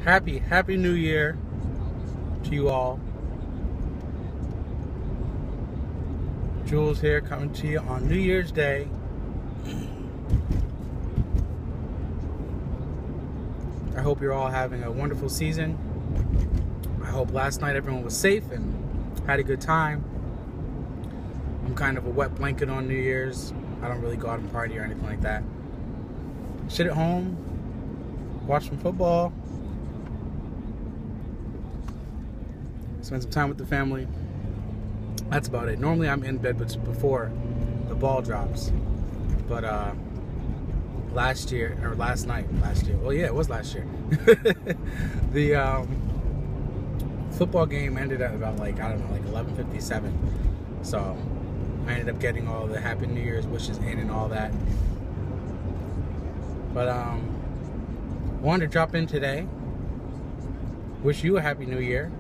Happy New Year to you all. Jules here, coming to you on New Year's Day. I hope you're all having a wonderful season. I hope last night everyone was safe and had a good time. I'm kind of a wet blanket on New Year's. I don't really go out and party or anything like that. Sit at home, watch some football, spend some time with the family. That's about it. Normally I'm in bed before the ball drops. But last year, well yeah, it was last year. The football game ended at about like 11:57. So I ended up getting all the Happy New Year's wishes in and all that. But wanted to drop in today. Wish you a Happy New Year.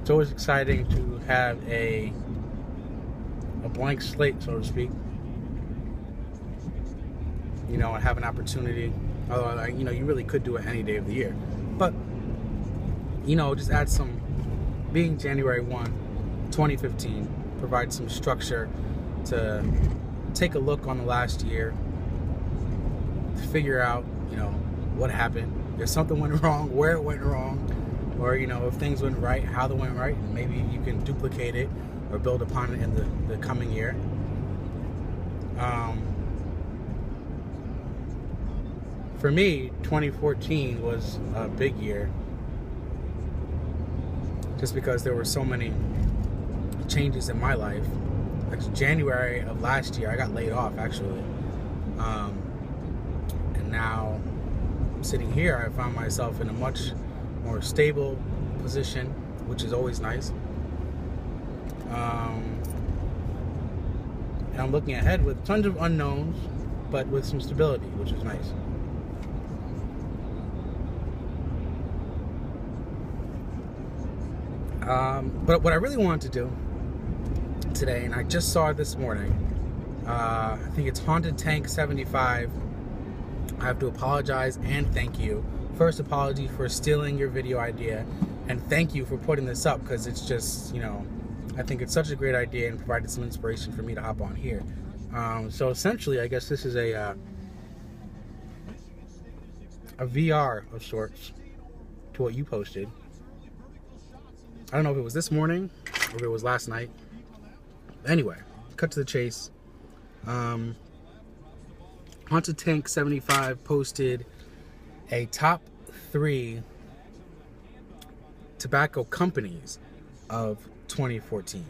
It's always exciting to have a blank slate, so to speak. You know, and have an opportunity. Although, you know, you really could do it any day of the year. But, you know, just add some, being January 1, 2015, provide some structure to take a look on the last year, figure out, you know, what happened, if something went wrong, where it went wrong, or, you know, if things went right, how they went right, and maybe you can duplicate it or build upon it in the coming year. For me, 2014 was a big year, just because there were so many changes in my life. Like January of last year, I got laid off, actually. And now, sitting here, I found myself in a much more stable position, which is always nice. And I'm looking ahead with tons of unknowns, but with some stability, which is nice. But what I really wanted to do today, and I just saw it this morning, I think it's Haunted Tank 75. I have to apologize and thank you. First, apology for stealing your video idea, and thank you for putting this up, because it's just, you know, I think it's such a great idea and provided some inspiration for me to hop on here. So essentially, I guess this is a VR of sorts to what you posted. I don't know if it was this morning or if it was last night. Anyway, cut to the chase. Haunted Tank 75 posted a top 3 tobacco companies of 2014.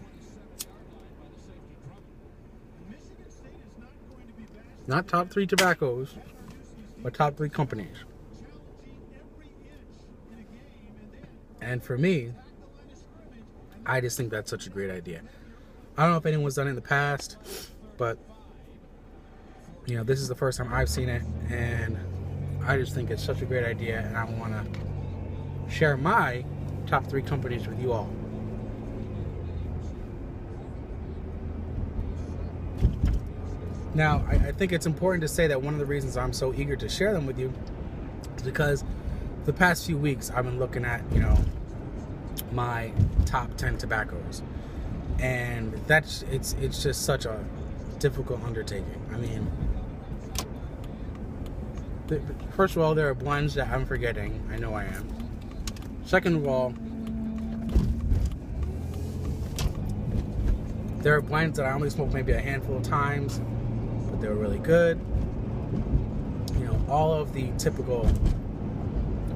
Not top 3 tobaccos, but top 3 companies. And for me, I just think that's such a great idea. I don't know if anyone's done it in the past, but, you know, this is the first time I've seen it, and I just think it's such a great idea, and I want to share my top 3 companies with you all. Now, I think it's important to say that one of the reasons I'm so eager to share them with you is because the past few weeks I've been looking at, you know, my top 10 tobaccos, and it's just such a difficult undertaking. I mean, first of all, there are blends that I'm forgetting. I know I am. Second of all, there are blends that I only smoked maybe a handful of times, but they were really good. You know, all of the typical,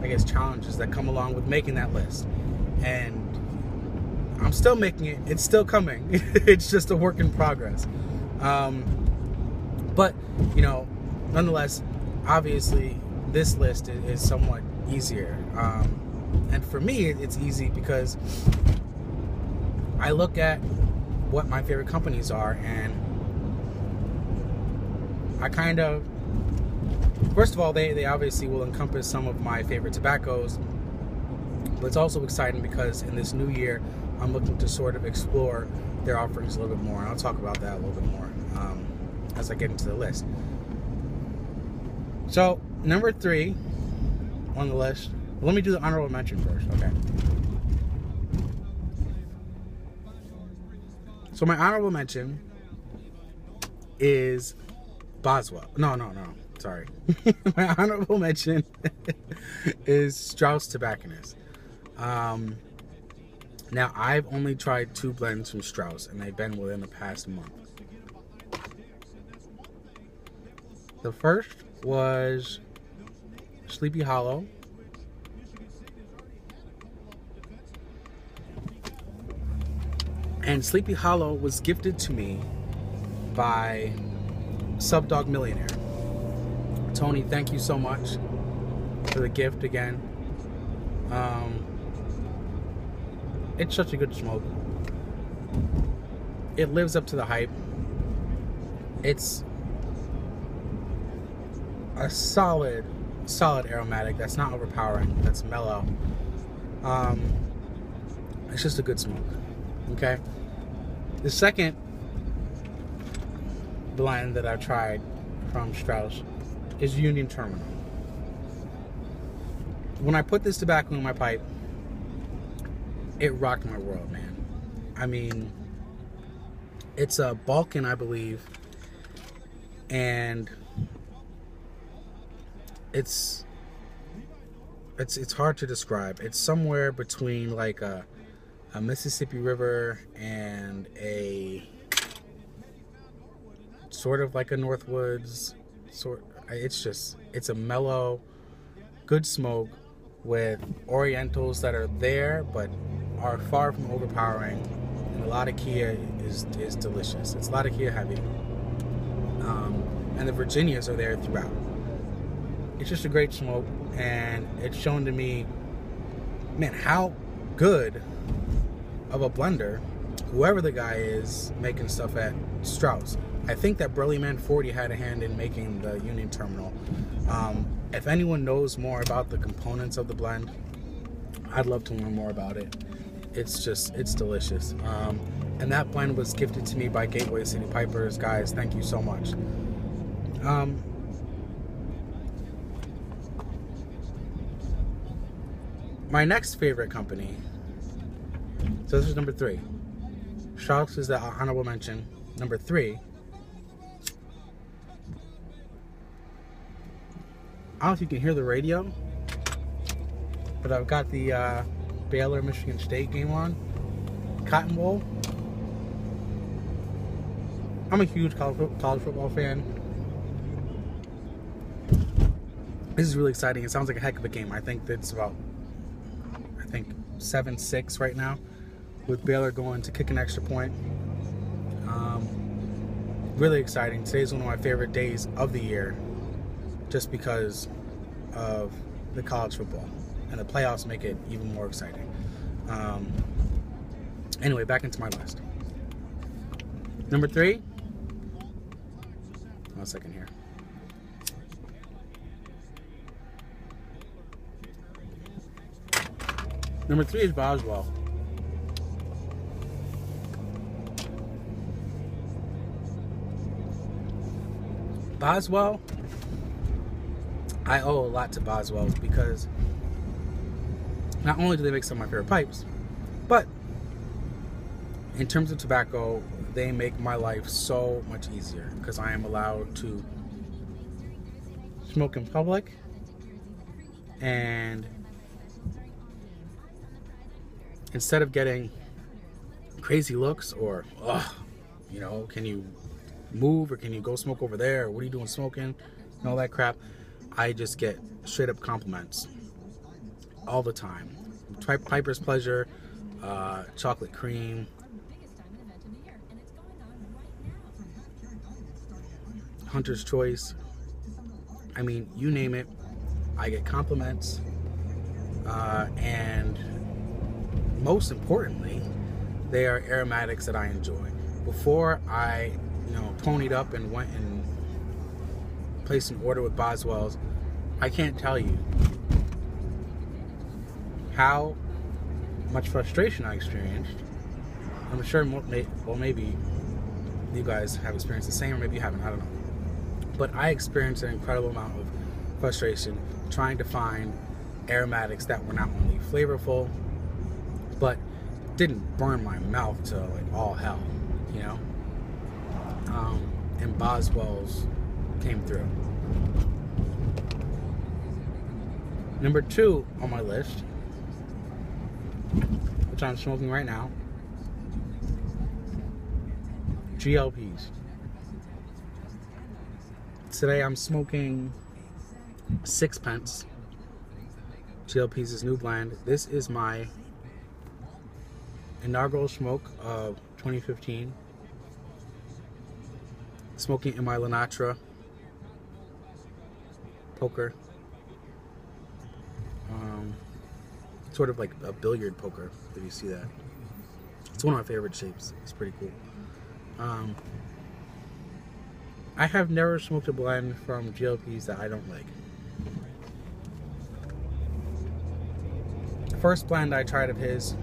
I guess, challenges that come along with making that list. And I'm still making it. It's still coming. It's just a work in progress. But, you know, nonetheless, obviously, this list is somewhat easier. And for me, it's easy because I look at what my favorite companies are, and I kind of, first of all, they obviously will encompass some of my favorite tobaccos. But it's also exciting because in this new year, I'm looking to sort of explore their offerings a little bit more. And I'll talk about that a little bit more as I get into the list. So, number 3 on the list Let me do the honorable mention first, okay? So my honorable mention is Boswell. No. Sorry. My honorable mention is Strauss Tobacconist. Now, I've only tried 2 blends from Strauss, and they've been within the past month. The first was Sleepy Hollow. And Sleepy Hollow was gifted to me by Subdog Millionaire. Tony, thank you so much for the gift again. It's such a good smoke. It lives up to the hype. It's a solid aromatic that's not overpowering, that's mellow. It's just a good smoke. Okay. The second blend that I've tried from Strauss is Union Terminal. When I put this tobacco in my pipe, it rocked my world, man. I mean, it's a Balkan, I believe, and it's hard to describe. It's somewhere between like a Mississippi River and a sort of like a Northwoods sort. It's a mellow, good smoke with Orientals that are there but are far from overpowering, and a lot of Kia is delicious. It's a lot of Kia heavy, and the Virginias are there throughout. It's just a great smoke, and it's shown to me, man, how good of a blender whoever the guy is making stuff at Strauss. I think that Burleyman 40 had a hand in making the Union Terminal. If anyone knows more about the components of the blend, I'd love to learn more about it. It's delicious. And that blend was gifted to me by Gateway City Pipers. Guys, thank you so much. My next favorite company, so this is number 3. Strauss is the honorable mention. Number 3, I don't know if you can hear the radio, but I've got the Baylor Michigan State game on. Cotton Bowl. I'm a huge college football fan. This is really exciting. It sounds like a heck of a game. I think that's about 7-6 right now, with Baylor going to kick an extra point. Really exciting. Today's one of my favorite days of the year, just because of the college football, and the playoffs make it even more exciting. Anyway, back into my list. Number 3. 1 second here. Number 3 is Boswell. Boswell, I owe a lot to Boswell, because not only do they make some of my favorite pipes, but in terms of tobacco, they make my life so much easier, because I am allowed to smoke in public, and instead of getting crazy looks or, you know, can you move, or can you go smoke over there, or what are you doing smoking, and all that crap, I just get straight up compliments all the time. Piper's Pleasure, chocolate cream, Hunter's Choice. I mean, you name it, I get compliments, and most importantly, they are aromatics that I enjoy. Before I, ponied up and went and placed an order with Boswell's, I can't tell you how much frustration I experienced. I'm sure, maybe you guys have experienced the same, or maybe you haven't, I don't know. But I experienced an incredible amount of frustration trying to find aromatics that were not only flavorful, but didn't burn my mouth to like all hell, you know. And Boswell's came through. Number 2 on my list, which I'm smoking right now, GLPs. Today I'm smoking Sixpence, GLP's new blend. This is my inaugural smoke of 2015. Smoking in my Lenatra poker. Sort of like a billiard poker, if you see that. It's one of my favorite shapes. It's pretty cool. I have never smoked a blend from GLPs that I don't like. The first blend I tried of his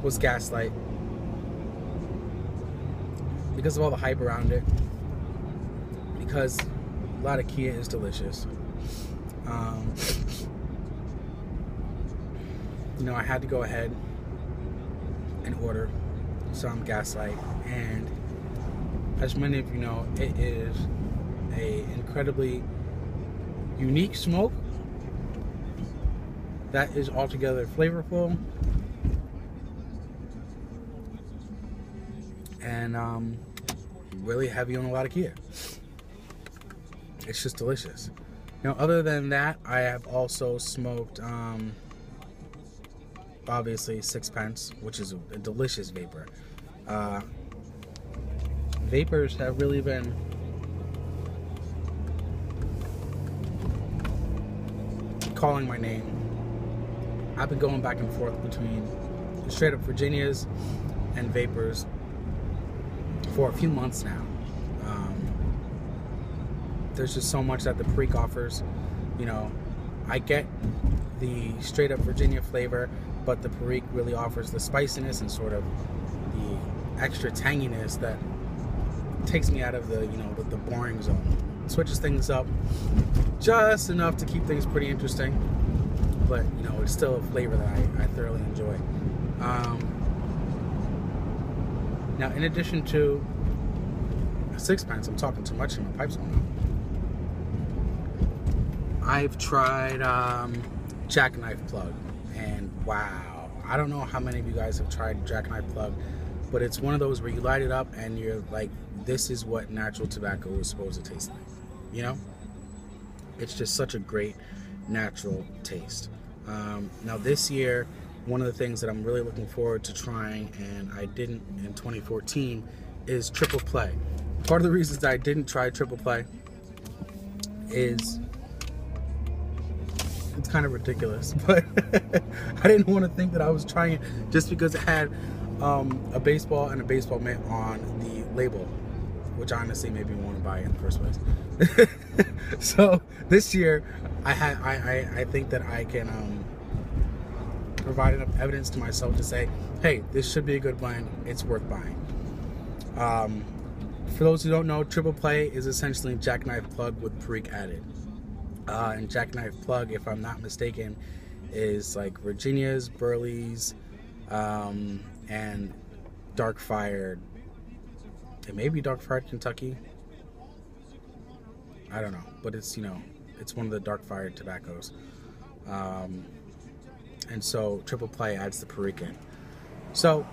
was Gaslight. Because of all the hype around it. Because Latakia is delicious. You know, I had to go ahead and order some Gaslight, and as many of you know, it is a incredibly unique smoke that is altogether flavorful and really heavy on a Latakia. It's just delicious. You know, other than that, I have also smoked obviously Sixpence, which is a delicious vapor. Vapors have really been calling my name. I've been going back and forth between straight up Virginias and vapors for a few months now. There's just so much that the Perique offers. You know, I get the straight up Virginia flavor, but the Perique really offers the spiciness and sort of the extra tanginess that takes me out of the, you know, the boring zone. Switches things up just enough to keep things pretty interesting, but you know, it's still a flavor that I thoroughly enjoy. Now, in addition to Sixpence, I'm talking too much in my pipes on now. I've tried Jackknife Plug, and wow, I don't know how many of you guys have tried Jackknife Plug, but it's one of those where you light it up and you're like, this is what natural tobacco is supposed to taste like, you know? It's just such a great natural taste. Now this year, one of the things that I'm really looking forward to trying, and I didn't in 2014, is Triple Play. Part of the reasons that I didn't try Triple Play is it's kind of ridiculous, but I didn't want to think that I was trying it just because it had a baseball and a baseball mitt on the label, which honestly made me want to buy it in the first place. So this year, I think that I can provide enough evidence to myself to say, hey, this should be a good blend. It's worth buying. For those who don't know, Triple Play is essentially Jackknife Plug with Perique added. And Jackknife Plug, if I'm not mistaken, is like Virginia's, Burley's, and Dark Fired. It may be Dark Fired Kentucky. I don't know, but it's, you know, it's one of the Dark Fired tobaccos. And so Triple Play adds the Perique in. So